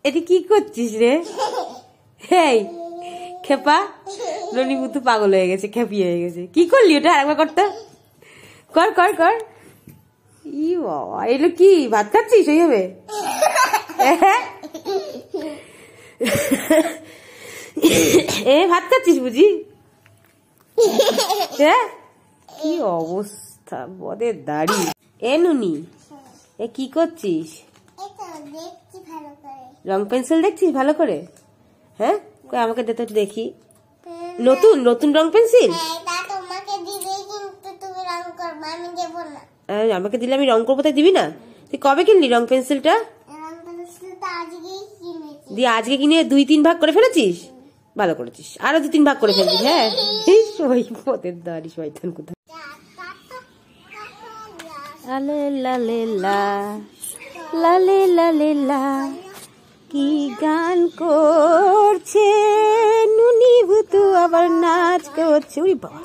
এটি কি করছিস রে? হেই খেপা, ননি বুতু পাগল হয়ে গেছে, খেপি হয়ে গেছে। কি করলি ওটা? আরেকবার করতে কর কর কর। ই বাবা, এগুলো কি ভাত খাচ্ছিস ওইভাবে? এ ভাত খাচ্ছিস বুঝি? কি অবস্থা, বদের দাড়ি। এ নুনি, এ কি করছিস? রং পেন্সিল দেখছিস ভালো করে? হ্যাঁ, কই আমাকে দে তো দেখি। নতুন নতুন রং পেন্সিল? আমাকে দিলে আমি রং করবো, তাই দিবি না? তুই কবে কিনলি রং পেন্সিলটা? দিয়ে আজকে কিনে 2-3 ভাগ করে ফেলেছিস? ভালো করেছিস, আরো 2-3 ভাগ করে ফেলছিস। হ্যাঁ, পথের দাঁড়ি শয়তান কোথায়। লালে লালে লা, লালে লালে লা, কি গান করছে নুনি ভুতু, আবার নাচ করছে। উড়ি বাবা,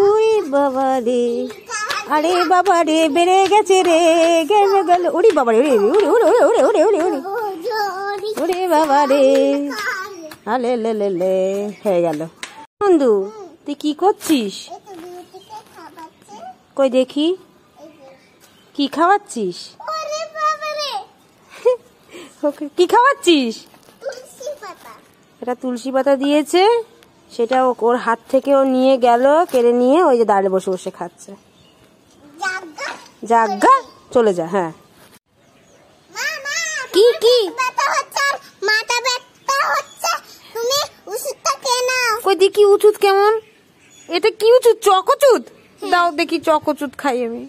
উড়ি বাবা রে, আরে বাবা রে, বেড়ে গেছে রে, গেলে গেল। উড়ি বাবা রে, উড়ে উড়ে উড়ে উড়ে উড়ে উড়ে উড়ে উড়ে বাবা রে, আলে লে লে লে হয়ে গেল। বন্ধু তুই কি করছিস? কই দেখি, কি খাওয়াচ্ছিস? কি খাওয়াচ্ছিস? এটা তুলসী পাতা দিয়েছে, সেটা ওর হাত থেকে ও নিয়ে গেল, কেড়ে নিয়ে ওই যে দাঁড়িয়ে বসে বসে খাচ্ছে। জাগা, চলে যা। হ্যাঁ, কি কি কই দেখি উচুত কেমন? এটা কি উচুত? চকচুত দাও দেখি, চকচুত খাই আমি।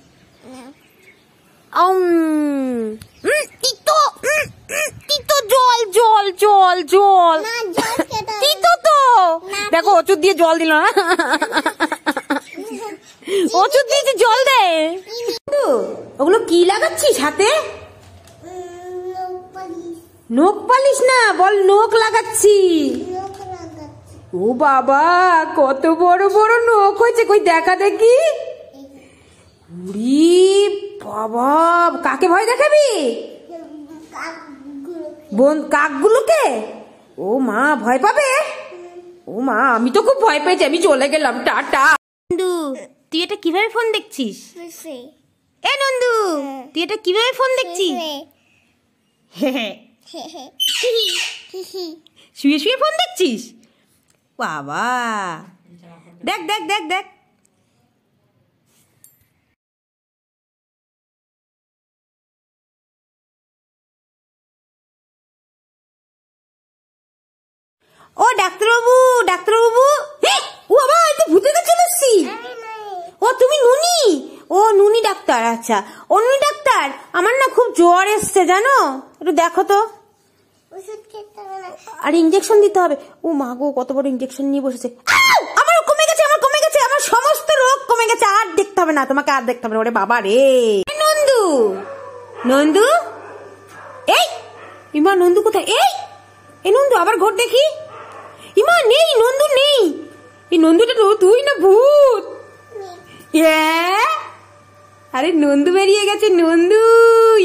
জল জল জল জল, তিতো তো। দেখো ওষুধ দিয়ে জল দিল না, ওষুধ দিয়েছে জল দেয়। ওগুলো কি লাগাচ্ছিস হাতে? নখ পালিশ না, বল নখ লাগাচ্ছি। ও বাবা, কত বড় বড় নখ হয়েছে, কই দেখা দেখি। বাবা, কাকে ভয় দেখাবি? কাকগুলোকে? ও মা, ভয় পাবে? ও মা, আমি তো খুব ভয় পেয়েছি, আমি চলে গেলাম, টাটা। নন্দু, তুই এটা কিভাবে ফোন দেখছিস? এ নন্দু, তুই এটা কিভাবে ফোন দেখছিস? শুয়ে শুয়ে ফোন দেখছিস? বাবা, দেখ দেখ দেখ দেখ। ও ডাক্তারবাবু, ডাক্তারবাবু। ও বাবা, এই তো ভূতের কাছে চলে এসেছি। ও তুমি নুনি? ও নুনি ডাক্তার, আচ্ছা। ও নুনি ডাক্তার, আমার না খুব জ্বর এসছে জানো, একটু দেখো তো। আর ইঞ্জেকশন দিতে হবে। ও মা গো, কত বড় ইঞ্জেকশন নিয়ে বসেছে। আমার কমে গেছে, আমার কমে গেছে, আমার সমস্ত রোগ কমে গেছে, আর দেখতে হবে না তোমাকে, আর দেখতে হবে না। ওরে বাবা রে। নন্দু, নন্দু, এই ইমা, নন্দু কোথায়? এই নন্দু, আবার ঘর দেখি। ইমা নেই, নন্দু নেই। এই নন্দুটা তুই না ভূত? আরে নন্দু বেরিয়ে গেছে, নন্দু।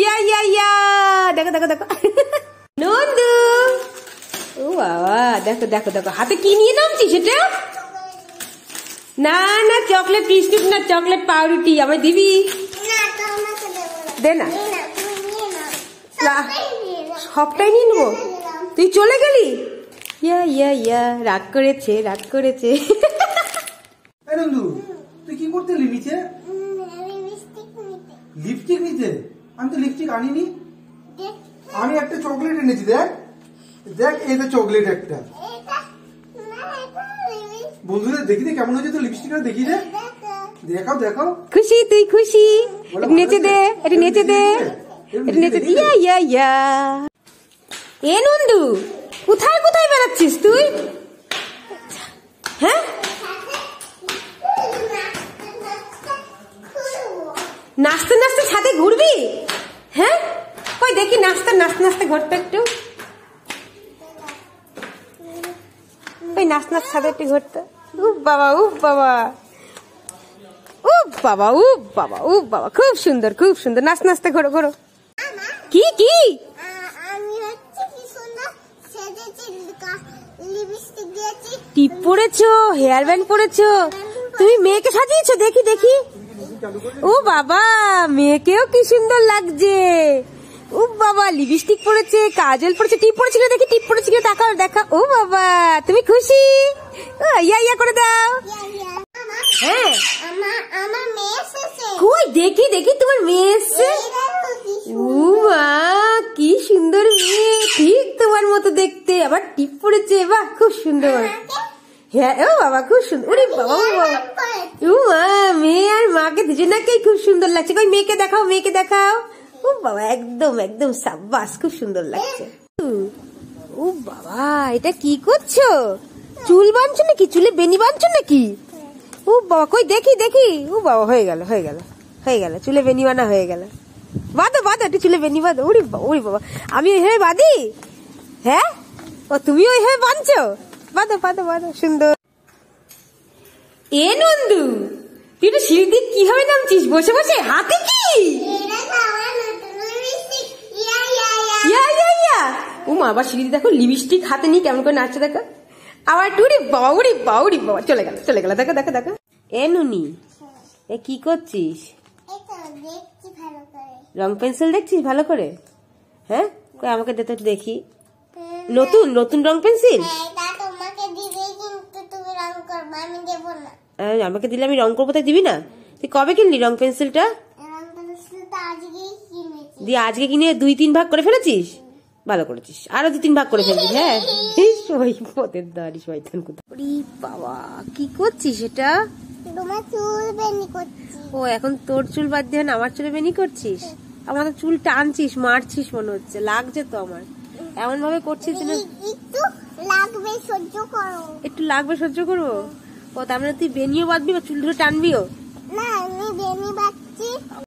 ইয়া ইয়া ইয়া, দেখো দেখো দেখো, নন্দু। ও বাবা, দেখো দেখো দেখো, হাতে কি নিয়ে নামছি সেটা? না না, চকলেট বিস্কুট না, চকলেট পাউরুটি। আমায় দিবি? দে না, সবটাই নিয়ে নেবো। তুই চলে গেলি? ইয়া ইয়া ইয়া, রাগ করেছে, রাগ করেছে। নন্দু, তুই কি করতে নিচে? লিপস্টিক নিচে? আমি তো লিপস্টিক আনিনি। আমি একটা চকলেট এনেছি, দেখ দেখ, এই যে চকলেট একটা। বন্ধুদের দেখি দে কেমন হয়েছে তো লিপস্টিকটা, দেখি দে, দেখাও দেখাও। খুশি? তুই খুশি? নেচে দে, এটা নেচে দে, এটা নেচে দে। ইয়া ইয়া ইয়া। এ নন্দু, কোথায় কোথায় বেড়াচ্ছিস তুই? হ্যাঁ, নাচতে নাচতে ছাদে ঘুরবি? হ্যাঁ, কই দেখি নাচতে নাচতে নাচতে ঘুরতে একটু। ওই নাচ নাচ ছাদে একটু ঘুরতে। উফ বাবা, উফ বাবা, উফ বাবা, উফ বাবা, উফ বাবা, খুব সুন্দর, খুব সুন্দর। নাচ নাচতে ঘোরো ঘোরো। কি কি? লিপস্টিক দিয়েছি। টিপ পরেছো, হেয়ার ব্যান্ড পরেছো, তুমি মেয়েকে সাজিয়েছো? দেখি দেখি। ও বাবা, মেয়েকেও কি সুন্দর লাগছে। ও বাবা, লিপস্টিক পরেছে, কাজল পরেছে, টিপ পরেছিল, দেখি টিপ পরেছিল, দেখাও দেখা। ও বাবা, তুমি খুশি? ও ইয়া ইয়া করে দাও। হ্যাঁ, আমার মেয়ে এসেছে। কই দেখি দেখি তোমার মেয়ে এসছে। ও মা, কি সুন্দর মেয়ে, ঠিক তোমার মতো দেখতে, আবার টিপ পরেছে, বাহ খুব সুন্দর। হ্যাঁ, ও বাবা খুব সুন্দর। ওরে বাবা, ও বাবা, ও মা, মেয়ে আর মাকে দুজনাকেই খুব সুন্দর লাগছে। কই মেয়েকে দেখাও, মেয়েকে দেখাও। ও বাবা, একদম একদম সাব্বাস, খুব সুন্দর লাগছে। ও বাবা, এটা কি করছো? চুল বাঁধছো নাকি? চুলে বেনি বাঁধছো নাকি? ও বাবা, কই দেখি দেখি। ও বাবা, হয়ে গেল হয়ে গেল হয়ে গেল, চুলে বেনি বাঁধা হয়ে গেল। বাঁধো বাঁধো, একটু চুলে বেনি বাঁধো। ওরে বাবা, ওরে বাবা, আমি ওইভাবে বাঁধি? হ্যাঁ, ও তুমি ওইভাবে বাঁধছো? বাঁধো বাঁধো বাঁধো, সুন্দর। এ নন্দু, তুই তো সিঁড়ি দিয়ে কিভাবে নামছিস বসে বসে? হাতে কি? ইয়া ইয়া ইয়া। ও মা, আবার সিঁড়ি দেখো, লিপস্টিক হাতে নিয়ে কেমন করে নাচছে দেখো। আবার টুরি বাবা, উড়ি বাবা, উড়ি বাবা, চলে গেল চলে গেল, দেখো দেখো দেখো। এ নুনি, এ কি করছিস? রং পেন্সিল দেখছিস ভালো করে? হ্যাঁ, কই আমাকে দে তো দেখি। নতুন নতুন রং পেন্সিল? আমাকে দিলে আমি রং করবো, তাই দিবি না? তুই কবে কিনলি রং পেন্সিলটা? দিয়ে আজকে কিনে 2-3 ভাগ করে ফেলেছিস? ভালো করেছিস, আরো 2-3 ভাগ করে ফেলছিস। হ্যাঁ, পথের দাঁড়ি শয়তান কোথা। বাবা, কি করছিস এটা? ও, এখন তোর চুল বাদ দিয়ে আমার চুলে বেনি করছিস? আমার চুল টানছিস, মারছিস মনে হচ্ছে, লাগছে তো আমার। এমন ভাবে করছিস না। একটু লাগবে, সহ্য করো। একটু লাগবে, সহ্য করবো? ও, তার মানে তুই বেনিও বাঁধবি বা চুল ধরে টানবিও? না, আমি বেনি বাঁধছি।